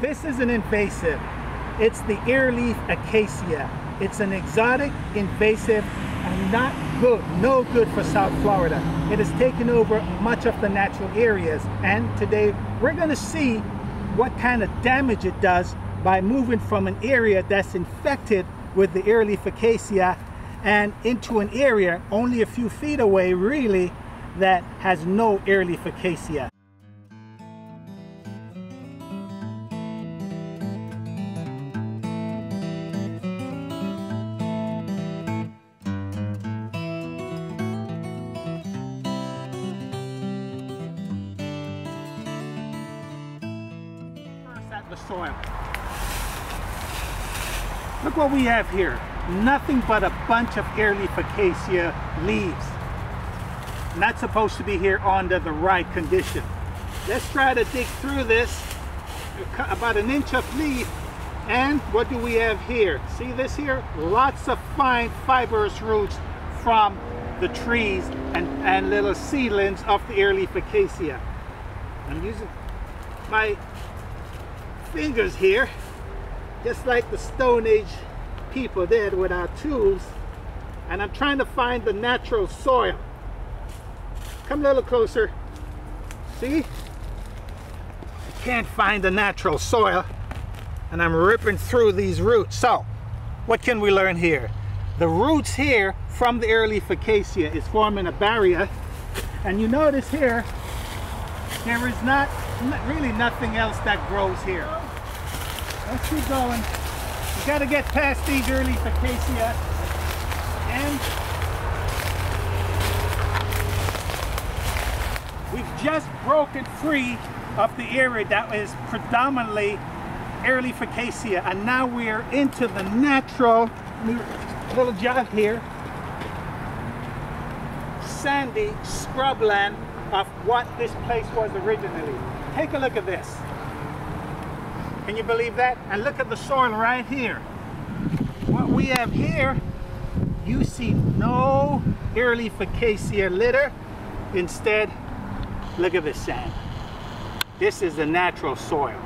This is an invasive. It's the Earleaf Acacia. It's an exotic, invasive, and not good, no good for South Florida. It has taken over much of the natural areas, and today we're going to see what kind of damage it does by moving from an area that's infected with the Earleaf Acacia and into an area only a few feet away, really, that has no Earleaf Acacia. The soil. Look what we have here. Nothing but a bunch of Earleaf Acacia leaves. Not supposed to be here under the right condition. Let's try to dig through this. About an inch of leaf, and what do we have here? See this here? Lots of fine fibrous roots from the trees and little seedlings of the Earleaf Acacia. I'm using my fingers here, just like the Stone Age people did with our tools, and I'm trying to find the natural soil. Come a little closer. See? I can't find the natural soil, and I'm ripping through these roots. So what can we learn here? The roots here from the Earleaf Acacia is forming a barrier, and you notice here there is not really nothing else that grows here. Let's keep going. We got to get past these Earleaf Acacia, and we've just broken free of the area that is predominantly Earleaf Acacia, and now we're into the natural little jog here, sandy scrubland of what this place was originally. Take a look at this. Can you believe that? And look at the soil right here. What we have here, you see no Earleaf Acacia litter. Instead, look at this sand. This is the natural soil.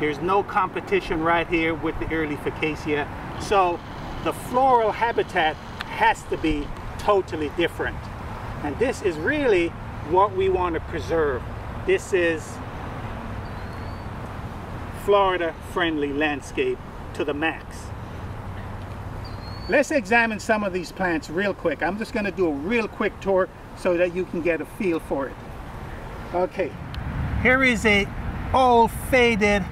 There's no competition right here with the Earleaf Acacia. So the floral habitat has to be totally different. And this is really what we want to preserve. This is Florida friendly landscape to the max. Let's examine some of these plants real quick. I'm just going to do a real quick tour so that you can get a feel for it. Okay, here is a old faded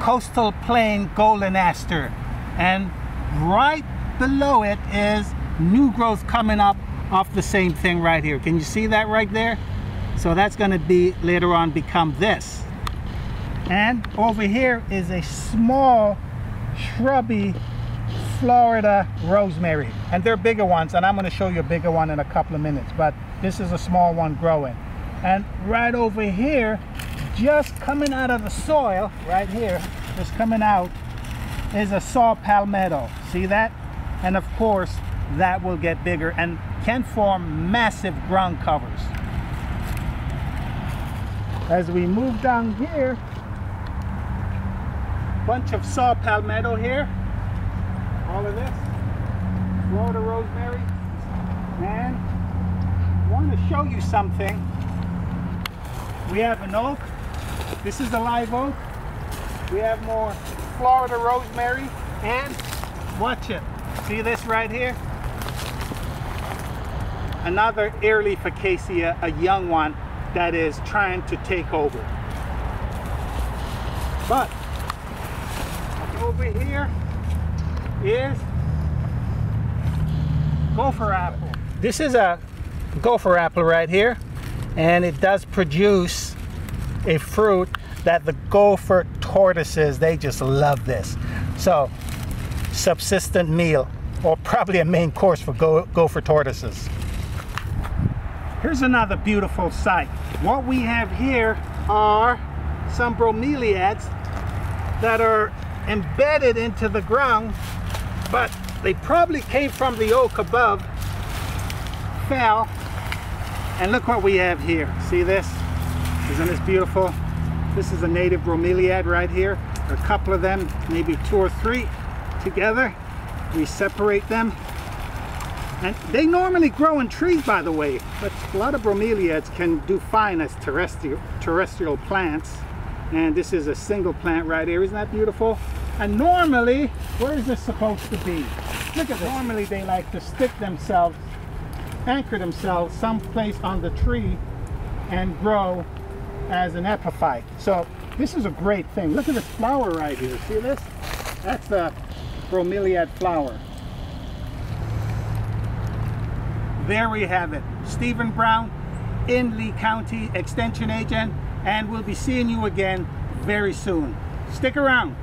coastal plain golden aster, and right below it is new growth coming up off the same thing right here. Can you see that right there? So that's going to be later on become this. And over here is a small shrubby Florida rosemary, and they're bigger ones, and I'm going to show you a bigger one in a couple of minutes, but this is a small one growing. And right over here, just coming out of the soil right here, just coming out, is a saw palmetto. See that? And of course that will get bigger and can form massive ground covers. As we move down here, bunch of saw palmetto here, all of this, Florida rosemary, and I want to show you something. We have an oak. This is a live oak. We have more Florida rosemary, and watch it. See this right here? Another Earleaf Acacia, a young one that is trying to take over. But over here is gopher apple. This is a gopher apple right here, and it does produce a fruit that the gopher tortoises, they just love this. So subsistent meal, or probably a main course for gopher tortoises. Here's another beautiful sight. What we have here are some bromeliads that are embedded into the ground, but they probably came from the oak above, fell, and look what we have here. See this? Isn't this beautiful? This is a native bromeliad right here. A couple of them, maybe 2 or 3 together. We separate them. And they normally grow in trees, by the way, but a lot of bromeliads can do fine as terrestrial plants. And this is a single plant right here. Isn't that beautiful? And normally, where is this supposed to be? Look at this. Normally they like to stick themselves, anchor themselves someplace on the tree and grow as an epiphyte. So this is a great thing. Look at this flower right here. See this? That's a bromeliad flower. There we have it. Stephen Brown in Lee County Extension Agent, and we'll be seeing you again very soon. Stick around.